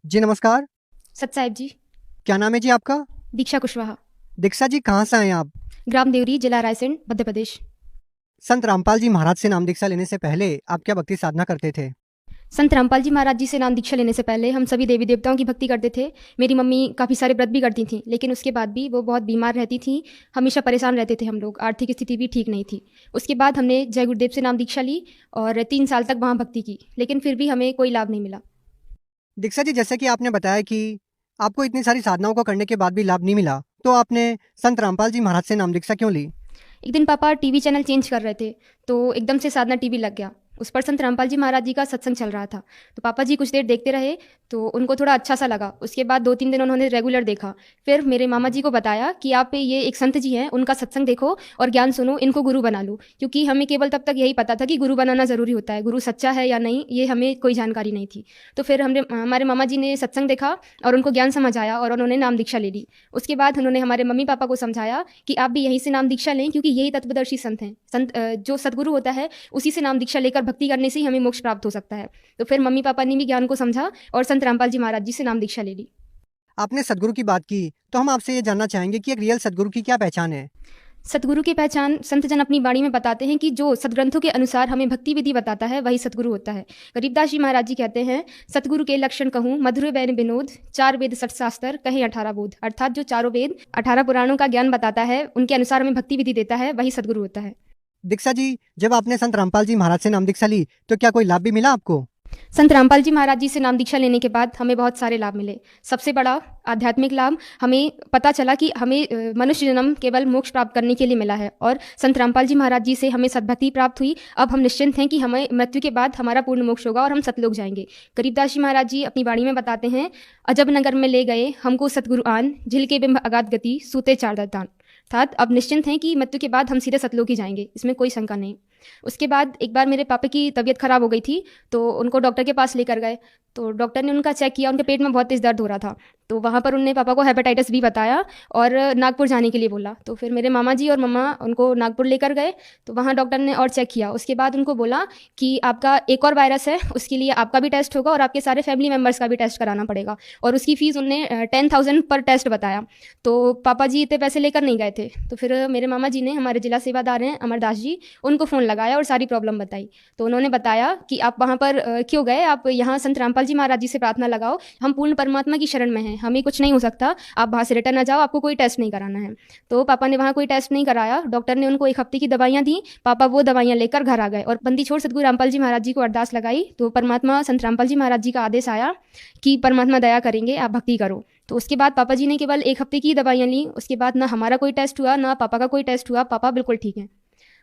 जी नमस्कार। सत साहिब जी। क्या नाम है जी आपका? दीक्षा कुशवाहा। दीक्षा जी कहाँ से आए हैं आप? ग्राम देवरी, जिला रायसेन, मध्य प्रदेश। संत रामपाल जी महाराज से नाम दीक्षा लेने से पहले आप क्या भक्ति साधना करते थे? संत रामपाल जी महाराज जी से नाम दीक्षा लेने से पहले हम सभी देवी देवताओं की भक्ति करते थे। मेरी मम्मी काफ़ी सारे व्रत भी करती थीं, लेकिन उसके बाद भी वो बहुत बीमार रहती थीं। हमेशा परेशान रहते थे हम लोग, आर्थिक स्थिति भी ठीक नहीं थी। उसके बाद हमने जय गुरुदेव से नाम दीक्षा ली और 3 साल तक वहाँ भक्ति की, लेकिन फिर भी हमें कोई लाभ नहीं मिला। दीक्षा जी जैसे कि आपने बताया कि आपको इतनी सारी साधनाओं को करने के बाद भी लाभ नहीं मिला, तो आपने संत रामपाल जी महाराज से नाम दीक्षा क्यों ली? एक दिन पापा टीवी चैनल चेंज कर रहे थे, तो एकदम से साधना टीवी लग गया। उस पर संत रामपाल जी महाराज जी का सत्संग चल रहा था। तो पापा जी कुछ देर देखते रहे, तो उनको थोड़ा अच्छा सा लगा। उसके बाद 2-3 दिन उन्होंने रेगुलर देखा। फिर मेरे मामा जी को बताया कि आप ये एक संत जी हैं, उनका सत्संग देखो और ज्ञान सुनो, इनको गुरु बना लो। क्योंकि हमें केवल तब तक यही पता था कि गुरु बनाना ज़रूरी होता है, गुरु सच्चा है या नहीं, ये हमें कोई जानकारी नहीं थी। तो फिर हमने हमारे मामा जी ने सत्संग देखा और उनको ज्ञान समझ आया और उन्होंने नाम दीक्षा ले ली। उसके बाद उन्होंने हमारे मम्मी पापा को समझाया कि आप भी यहीं से नाम दीक्षा लें, क्योंकि यही तत्वदर्शी संत हैं। जो सदगुरु होता है, उसी से नाम दीक्षा लेकर भक्ति करने से ही हमें मोक्ष प्राप्त हो सकता है। तो फिर मम्मी पापा ने भी ज्ञान को समझा और संत रामपाल जी महाराज जी से नाम दीक्षा ले ली। आपने सदगुरु की बात की, तो हम आपसे ये जानना चाहेंगे कि एक रियल सदगुरु की क्या पहचान है? सतगुरु की पहचान संत जन अपनी वाणी में बताते हैं कि जो सदग्रंथों के अनुसार हमें भक्ति विधि बताता है, वही सतगुरु होता है। गरीबदास जी महाराज जी कहते हैं, सतगुरु के लक्षण कहूँ मधुर बैन विनोद, 4 वेद 60 शास्त्र कहें 18 बोध। अर्थात जो चारों वेद 18 पुराणों का ज्ञान बताता है, उनके अनुसार हमें भक्ति विधि देता है, वही सतगुरु होता है। दीक्षा जी जब आपने संत रामपाल जी महाराज से नाम दीक्षा ली, तो क्या कोई लाभ भी मिला आपको? संत रामपाल जी महाराज जी से नाम दीक्षा लेने के बाद हमें बहुत सारे लाभ मिले। सबसे बड़ा आध्यात्मिक लाभ, हमें पता चला कि हमें मनुष्य जन्म केवल मोक्ष प्राप्त करने के लिए मिला है और संत रामपाल जी महाराज जी से हमें सद्भक्ति प्राप्त हुई। अब हम निश्चिंत हैं कि हमें मृत्यु के बाद हमारा पूर्ण मोक्ष होगा और हम सतलोक जाएंगे। गरीबदास जी महाराज जी अपनी वाणी में बताते हैं, अजब नगर में ले गए हमको सतगुरु आन, झिल के बिंब अगाध गति सूते चार दान। अर्थात अब निश्चिंत हैं कि मृत्यु के बाद हम सीधे सतलोक ही जाएंगे, इसमें कोई शंका नहीं। उसके बाद एक बार मेरे पापा की तबीयत ख़राब हो गई थी, तो उनको डॉक्टर के पास लेकर गए। तो डॉक्टर ने उनका चेक किया, उनके पेट में बहुत तेज़ दर्द हो रहा था। तो वहाँ पर उन्होंने पापा को हेपेटाइटिस बी बताया और नागपुर जाने के लिए बोला। तो फिर मेरे मामा जी और मम्मा उनको नागपुर लेकर गए। तो वहाँ डॉक्टर ने और चेक किया। उसके बाद उनको बोला कि आपका एक और वायरस है, उसके लिए आपका भी टेस्ट होगा और आपके सारे फैमिली मेम्बर्स का भी टेस्ट कराना पड़ेगा। और उसकी फ़ीस उनने 10,000 पर टेस्ट बताया। तो पापा जी इतने पैसे लेकर नहीं गए थे। तो फिर मेरे मामा जी ने, हमारे जिला सेवादार हैं अमरदास जी, उनको फ़ोन लगाया और सारी प्रॉब्लम बताई। तो उन्होंने बताया कि आप वहाँ पर क्यों गए, आप यहाँ संत रामपाल जी महाराज जी से प्रार्थना लगाओ, हम पूर्ण परमात्मा की शरण में हैं, हमें कुछ नहीं हो सकता, आप वहाँ से रिटर्न आ जाओ, आपको कोई टेस्ट नहीं कराना है। तो पापा ने वहाँ कोई टेस्ट नहीं कराया। डॉक्टर ने उनको 1 हफ्ते की दवाइयाँ दी। पापा वो दवाइयाँ लेकर घर आ गए और बंदी छोड़ सतगुरु रामपाल जी महाराज जी को अरदास लगाई। तो परमात्मा संत रामपाल जी महाराज जी का आदेश आया कि परमात्मा दया करेंगे, आप भक्ति करो। तो उसके बाद पापा जी ने केवल 1 हफ्ते की दवाइयाँ ली। उसके बाद ना हमारा कोई टेस्ट हुआ, ना पापा का कोई टेस्ट हुआ, पापा बिल्कुल ठीक हैं।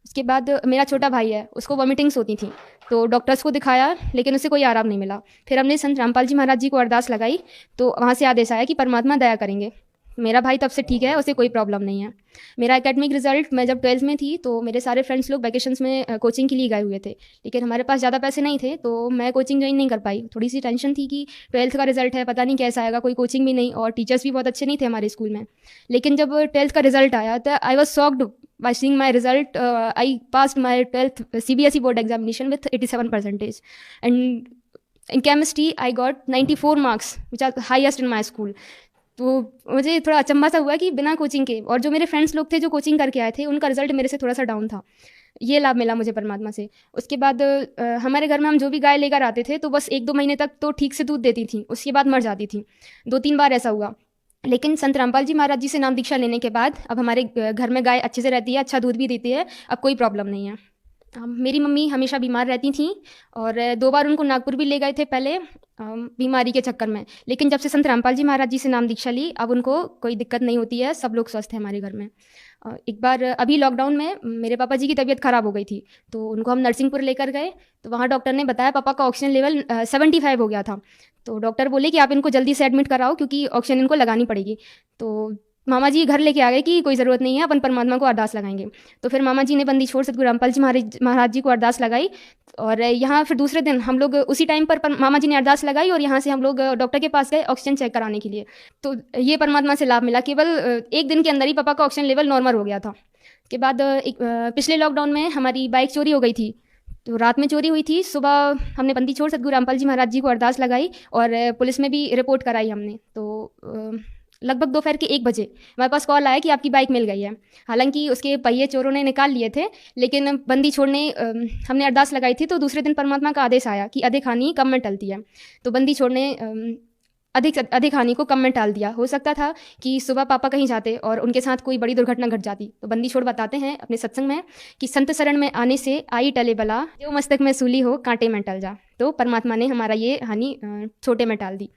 उसके बाद मेरा छोटा भाई है, उसको वॉमिटिंग्स होती थी। तो डॉक्टर्स को दिखाया, लेकिन उसे कोई आराम नहीं मिला। फिर हमने संत रामपाल जी महाराज जी को अरदास लगाई, तो वहाँ से आदेश आया कि परमात्मा दया करेंगे। मेरा भाई तब से ठीक है, उसे कोई प्रॉब्लम नहीं है। मेरा एकेडमिक रिजल्ट, मैं जब 12th में थी तो मेरे सारे फ्रेंड्स लोग वैकेशंस में कोचिंग के लिए गए हुए थे, लेकिन हमारे पास ज़्यादा पैसे नहीं थे, तो मैं कोचिंग ज्वाइन नहीं कर पाई। थोड़ी सी टेंशन थी कि 12th का रिजल्ट है, पता नहीं कैसा आएगा, कोई कोचिंग भी नहीं और टीचर्स भी बहुत अच्छे नहीं थे हमारे स्कूल में। लेकिन जब 12th का रिजल्ट आया तो I was shocked by seeing my result. I passed my 12th CBSE board examination with 87 percentage, and in chemistry I got 94 marks, which are highest in my school. तो मुझे थोड़ा अचंभा सा हुआ कि बिना कोचिंग के, और जो मेरे फ्रेंड्स लोग थे जो कोचिंग करके आए थे, उनका रिजल्ट मेरे से थोड़ा सा डाउन था। ये लाभ मिला मुझे परमात्मा से। उसके बाद हमारे घर में हम जो भी गाय लेकर आते थे, तो बस 1-2 महीने तक तो ठीक से दूध देती थी, उसके बाद मर जाती थी। 2-3 बार ऐसा हुआ। लेकिन संत रामपाल जी महाराज जी से नाम दीक्षा लेने के बाद अब हमारे घर में गाय अच्छे से रहती है, अच्छा दूध भी देती है, अब कोई प्रॉब्लम नहीं है। मेरी मम्मी हमेशा बीमार रहती थीं और 2 बार उनको नागपुर भी ले गए थे पहले बीमारी के चक्कर में। लेकिन जब से संत रामपाल जी महाराज जी से नाम दीक्षा ली, अब उनको कोई दिक्कत नहीं होती है, सब लोग स्वस्थ हैं हमारे घर में। एक बार अभी लॉकडाउन में मेरे पापा जी की तबीयत ख़राब हो गई थी, तो उनको हम नरसिंहपुर लेकर गए। तो वहाँ डॉक्टर ने बताया पापा का ऑक्सीजन लेवल 75 हो गया था। तो डॉक्टर बोले कि आप इनको जल्दी से एडमिट कराओ, क्योंकि ऑक्सीजन इनको लगानी पड़ेगी। तो मामा जी घर लेके आ गए कि कोई ज़रूरत नहीं है, अपन परमात्मा को अरदास लगाएंगे। तो फिर मामा जी ने बंदी छोड़ सतगुरु रामपाल जी महाराज जी को अरदास लगाई। और यहाँ फिर दूसरे दिन हम लोग उसी टाइम पर मामा जी ने अरदास लगाई और यहाँ से हम लोग डॉक्टर के पास गए ऑक्सीजन चेक कराने के लिए। तो ये परमात्मा से लाभ मिला, केवल 1 दिन के अंदर ही पापा का ऑक्सीजन लेवल नॉर्मल हो गया था। के बाद पिछले लॉकडाउन में हमारी बाइक चोरी हो गई थी। तो रात में चोरी हुई थी। सुबह हमने बंदी छोड़ सदगुरु रामपाल जी महाराज जी को अरदास लगाई और पुलिस में भी रिपोर्ट कराई हमने। तो लगभग दोपहर के 1 बजे हमारे पास कॉल आया कि आपकी बाइक मिल गई है। हालांकि उसके पहिए चोरों ने निकाल लिए थे, लेकिन बंदी छोड़ने हमने अरदास लगाई थी, तो दूसरे दिन परमात्मा का आदेश आया कि अधिक हानि कम में टलती है। तो बंदी छोड़ने अधिक हानि को कम में टाल दिया। हो सकता था कि सुबह पापा कहीं जाते और उनके साथ कोई बड़ी दुर्घटना घट जाती। तो बंदी छोड़ बताते हैं अपने सत्संग में कि संत शरण में आने से आई टले बला, जो मस्तक में सूली हो कांटे में टल जा। तो परमात्मा ने हमारा ये हानि छोटे में टाल दी।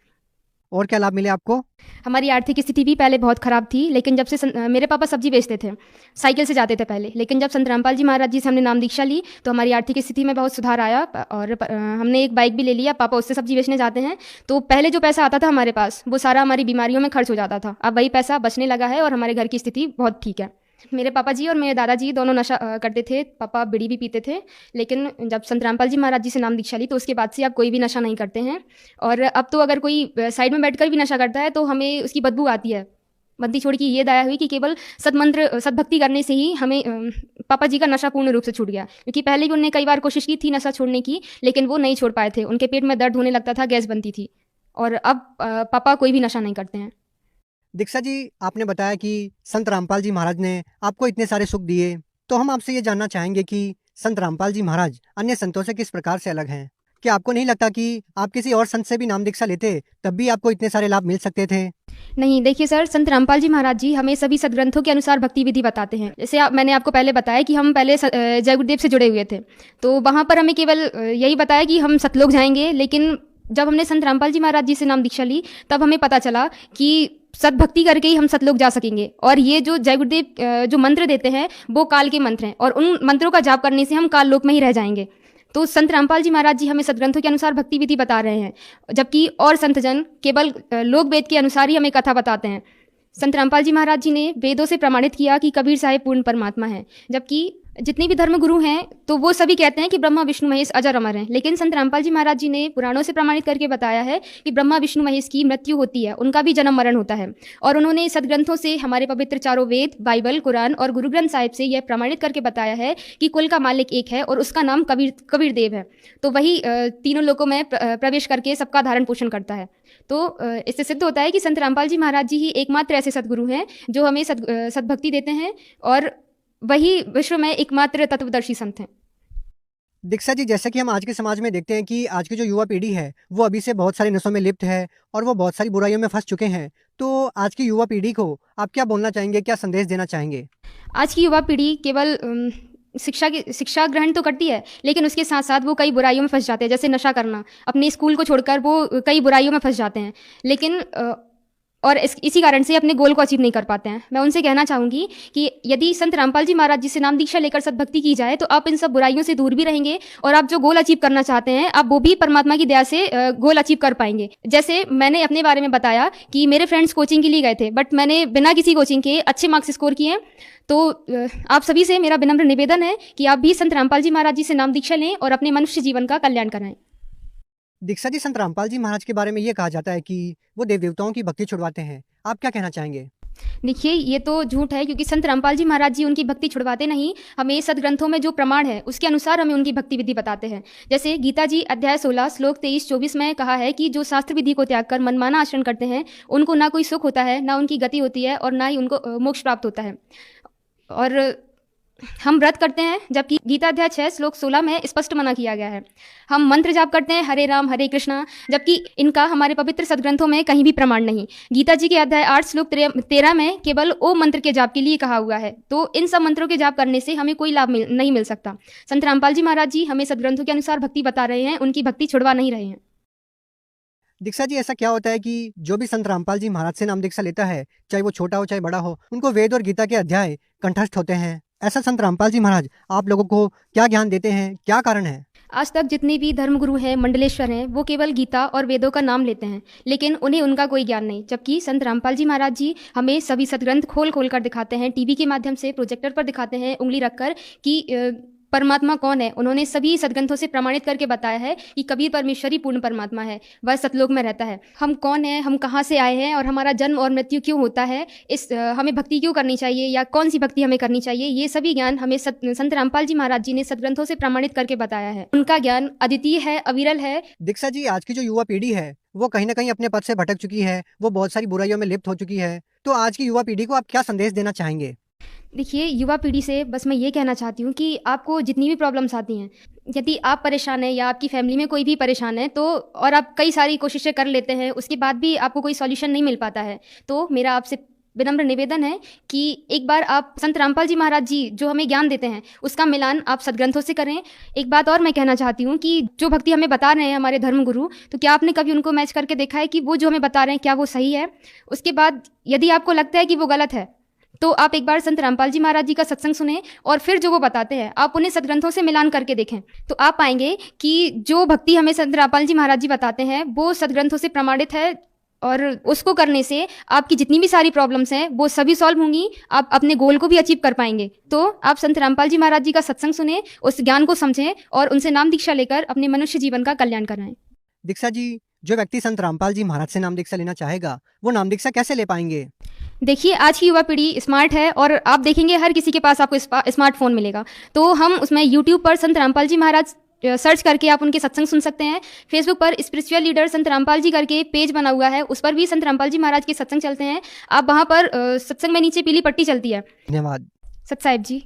और क्या लाभ मिले आपको? हमारी आर्थिक स्थिति भी पहले बहुत ख़राब थी, लेकिन जब से मेरे पापा सब्जी बेचते थे, साइकिल से जाते थे पहले, लेकिन जब संत रामपाल जी महाराज जी से हमने नाम दीक्षा ली तो हमारी आर्थिक स्थिति में बहुत सुधार आया और हमने एक बाइक भी ले लिया। पापा उससे सब्जी बेचने जाते हैं, तो पहले जो पैसा आता था हमारे पास वो सारा हमारी बीमारियों में खर्च हो जाता था। अब वही पैसा बचने लगा है और हमारे घर की स्थिति बहुत ठीक है। मेरे पापा जी और मेरे दादाजी दोनों नशा करते थे। पापा बीड़ी भी पीते थे, लेकिन जब संत रामपाल जी महाराज जी से नाम दीक्षा ली तो उसके बाद से अब कोई भी नशा नहीं करते हैं। और अब तो अगर कोई साइड में बैठकर भी नशा करता है तो हमें उसकी बदबू आती है। बंदी छोड़ की ये दया हुई कि केवल सदमंत्र सदभक्ति करने से ही हमें पापा जी का नशा पूर्ण रूप से छूट गया। क्योंकि पहले भी उन्होंने कई बार कोशिश की थी नशा छोड़ने की, लेकिन वो नहीं छोड़ पाए थे। उनके पेट में दर्द होने लगता था, गैस बनती थी। और अब पापा कोई भी नशा नहीं करते हैं। दीक्षा जी, आपने बताया कि संत रामपाल जी महाराज ने आपको इतने सारे सुख दिए, तो हम आपसे ये जानना चाहेंगे कि संत रामपाल जी महाराज अन्य संतों से किस प्रकार से अलग हैं? क्या आपको नहीं लगता कि आप किसी और संत से भी नाम दीक्षा लेते तब भी आपको इतने सारे लाभ मिल सकते थे? नहीं, देखिए सर, संत रामपाल जी महाराज जी हमें सभी सदग्रंथों के अनुसार भक्ति विधि बताते हैं। जैसे मैंने आपको पहले बताया कि हम पहले जय गुरुदेव से जुड़े हुए थे, तो वहाँ पर हमें केवल यही बताया कि हम सतलोक जाएंगे। लेकिन जब हमने संत रामपाल जी महाराज जी से नाम दीक्षा ली तब हमें पता चला कि सदभक्ति करके ही हम सतलोक जा सकेंगे। और ये जो जय गुरुदेव जो मंत्र देते हैं वो काल के मंत्र हैं, और उन मंत्रों का जाप करने से हम काल लोक में ही रह जाएंगे। तो संत रामपाल जी महाराज जी हमें सदग्रंथों के अनुसार भक्ति विधि बता रहे हैं, जबकि और संतजन केवल लोक वेद के अनुसार ही हमें कथा बताते हैं। संत रामपाल जी महाराज जी ने वेदों से प्रमाणित किया कि कबीर साहिब पूर्ण परमात्मा है, जबकि जितने भी धर्म गुरु हैं तो वो सभी कहते हैं कि ब्रह्मा विष्णु महेश अजर अमर हैं। लेकिन संत रामपाल जी महाराज जी ने पुराणों से प्रमाणित करके बताया है कि ब्रह्मा विष्णु महेश की मृत्यु होती है, उनका भी जन्म मरण होता है। और उन्होंने सदग्रंथों से हमारे पवित्र चारों वेद, बाइबल, कुरान और गुरु ग्रंथ साहिब से यह प्रमाणित करके बताया है कि कुल का मालिक एक है और उसका नाम कबीर देव है। तो वही तीनों लोकों में प्रवेश करके सबका धारण पोषण करता है। तो इससे सिद्ध होता है कि संत रामपाल जी महाराज जी ही एकमात्र ऐसे सदगुरु हैं जो हमें सदभक्ति देते हैं, और वही विश्व में एकमात्र तत्वदर्शी संत हैं। दीक्षा जी, जैसे कि हम आज के समाज में देखते हैं कि आज की जो युवा पीढ़ी है वो अभी से बहुत सारे नशों में लिप्त है और वो बहुत सारी बुराइयों में फंस चुके हैं, तो आज की युवा पीढ़ी को आप क्या बोलना चाहेंगे, क्या संदेश देना चाहेंगे? आज की युवा पीढ़ी केवल शिक्षा ग्रहण तो करती है, लेकिन उसके साथ साथ वो कई बुराइयों में फंस जाते हैं। जैसे नशा करना, अपने स्कूल को छोड़कर वो कई बुराइयों में फंस जाते हैं, लेकिन और इसी कारण से अपने गोल को अचीव नहीं कर पाते हैं। मैं उनसे कहना चाहूँगी कि यदि संत रामपाल जी महाराज जी से नाम दीक्षा लेकर सदभक्ति की जाए तो आप इन सब बुराइयों से दूर भी रहेंगे, और आप जो गोल अचीव करना चाहते हैं आप वो भी परमात्मा की दया से गोल अचीव कर पाएंगे। जैसे मैंने अपने बारे में बताया कि मेरे फ्रेंड्स कोचिंग के लिए गए थे, बट मैंने बिना किसी कोचिंग के अच्छे मार्क्स स्कोर किए। तो आप सभी से मेरा विनम्र निवेदन है कि आप भी संत रामपाल जी महाराज जी से नाम दीक्षा लें और अपने मनुष्य जीवन का कल्याण कराएं। दीक्षा जी, संत रामपाल जी महाराज के बारे में ये कहा जाता है कि वो देव देवताओं की भक्ति छुड़वाते हैं, आप क्या कहना चाहेंगे? देखिए, ये तो झूठ है, क्योंकि संत रामपाल जी महाराज जी उनकी भक्ति छुड़वाते नहीं, हमें सदग्रंथों में जो प्रमाण है उसके अनुसार हमें उनकी भक्ति विधि बताते हैं। जैसे गीता जी अध्याय 16 श्लोक 23-24 में कहा है कि जो शास्त्र विधि को त्याग कर मनमाना आचरण करते हैं उनको ना कोई सुख होता है, ना उनकी गति होती है, और ना ही उनको मोक्ष प्राप्त होता है। और हम व्रत करते हैं, जबकि गीता अध्याय 6 श्लोक 16 में स्पष्ट मना किया गया है। हम मंत्र जाप करते हैं हरे राम हरे कृष्णा, जबकि इनका हमारे पवित्र सदग्रंथों में कहीं भी प्रमाण नहीं। गीता जी के अध्याय 8 श्लोक 13 में केवल ओम मंत्र के जाप के लिए कहा हुआ है। तो इन सब मंत्रों के जाप करने से हमें कोई लाभ नहीं मिल सकता। संत रामपाल जी महाराज जी हमें सदग्रंथों के अनुसार भक्ति बता रहे हैं, उनकी भक्ति छुड़वा नहीं रहे हैं। दीक्षा जी, ऐसा क्या होता है कि जो भी संत रामपाल जी महाराज से नाम दीक्षा लेता है, चाहे वो छोटा हो चाहे बड़ा हो, उनको वेद और गीता के अध्याय कंठस्थ होते हैं? ऐसा संत रामपाल जी महाराज आप लोगों को क्या ज्ञान देते हैं, क्या कारण है? आज तक जितने भी धर्मगुरु हैं, मंडलेश्वर हैं, वो केवल गीता और वेदों का नाम लेते हैं, लेकिन उन्हें उनका कोई ज्ञान नहीं। जबकि संत रामपाल जी महाराज जी हमें सभी सदग्रंथ खोल खोल कर दिखाते हैं, टीवी के माध्यम से, प्रोजेक्टर पर दिखाते हैं उंगली रखकर कि परमात्मा कौन है उन्होंने सभी सदग्रंथों से प्रमाणित करके बताया है कि कबीर परमेश्वर ही पूर्ण परमात्मा है, वह सतलोक में रहता है। हम कौन हैं, हम कहाँ से आए हैं और हमारा जन्म और मृत्यु क्यों होता है, हमें भक्ति क्यों करनी चाहिए या कौन सी भक्ति हमें करनी चाहिए, ये सभी ज्ञान हमें संत रामपाल जी महाराज जी ने सदग्रंथों से प्रमाणित करके बताया है। उनका ज्ञान अद्वितीय है, अविरल है। दीक्षा जी, आज की जो युवा पीढ़ी है वो कहीं ना कहीं अपने पथ से भटक चुकी है, वो बहुत सारी बुराइयों में लिप्त हो चुकी है। तो आज की युवा पीढ़ी को आप क्या संदेश देना चाहेंगे? देखिए, युवा पीढ़ी से बस मैं ये कहना चाहती हूँ कि आपको जितनी भी प्रॉब्लम्स आती हैं, यदि आप परेशान हैं या आपकी फैमिली में कोई भी परेशान है, तो और आप कई सारी कोशिशें कर लेते हैं, उसके बाद भी आपको कोई सॉल्यूशन नहीं मिल पाता है, तो मेरा आपसे विनम्र निवेदन है कि एक बार आप संत रामपाल जी महाराज जी जो हमें ज्ञान देते हैं उसका मिलान आप सदग्रंथों से करें। एक बात और मैं कहना चाहती हूँ कि जो भक्ति हमें बता रहे हैं हमारे धर्मगुरु, तो क्या आपने कभी उनको मैच करके देखा है कि वो जो हमें बता रहे हैं क्या वो सही है? उसके बाद यदि आपको लगता है कि वो गलत है तो आप एक बार संत रामपाल जी महाराज जी का सत्संग सुने और फिर जो वो बताते हैं आप उन्हें सदग्रंथों से मिलान करके देखें, तो आप पाएंगे कि जो भक्ति हमें संत रामपाल जी महाराज जी बताते हैं वो सदग्रंथों से प्रमाणित है और उसको करने से आपकी जितनी भी सारी प्रॉब्लम्स हैं वो सभी सॉल्व होंगी, आप अपने गोल को भी अचीव कर पाएंगे। तो आप संत रामपाल जी महाराज जी का सत्संग सुने, उस ज्ञान को समझें और उनसे नाम दीक्षा लेकर अपने मनुष्य जीवन का कल्याण कराएं। दीक्षा जी, जो व्यक्ति संत रामपाल जी महाराज से नाम दीक्षा लेना चाहेगा वो नाम दीक्षा कैसे ले पाएंगे? देखिए, आज की युवा पीढ़ी स्मार्ट है और आप देखेंगे हर किसी के पास आपको स्मार्टफोन मिलेगा, तो हम उसमें यूट्यूब पर संत रामपाल जी महाराज सर्च करके आप उनके सत्संग सुन सकते हैं। फेसबुक पर स्पिरिचुअल लीडर संत रामपाल जी करके पेज बना हुआ है, उस पर भी संत रामपाल जी महाराज के सत्संग चलते हैं। आप वहाँ पर सत्संग में नीचे पीली पट्टी चलती है। धन्यवाद सत साहिब जी।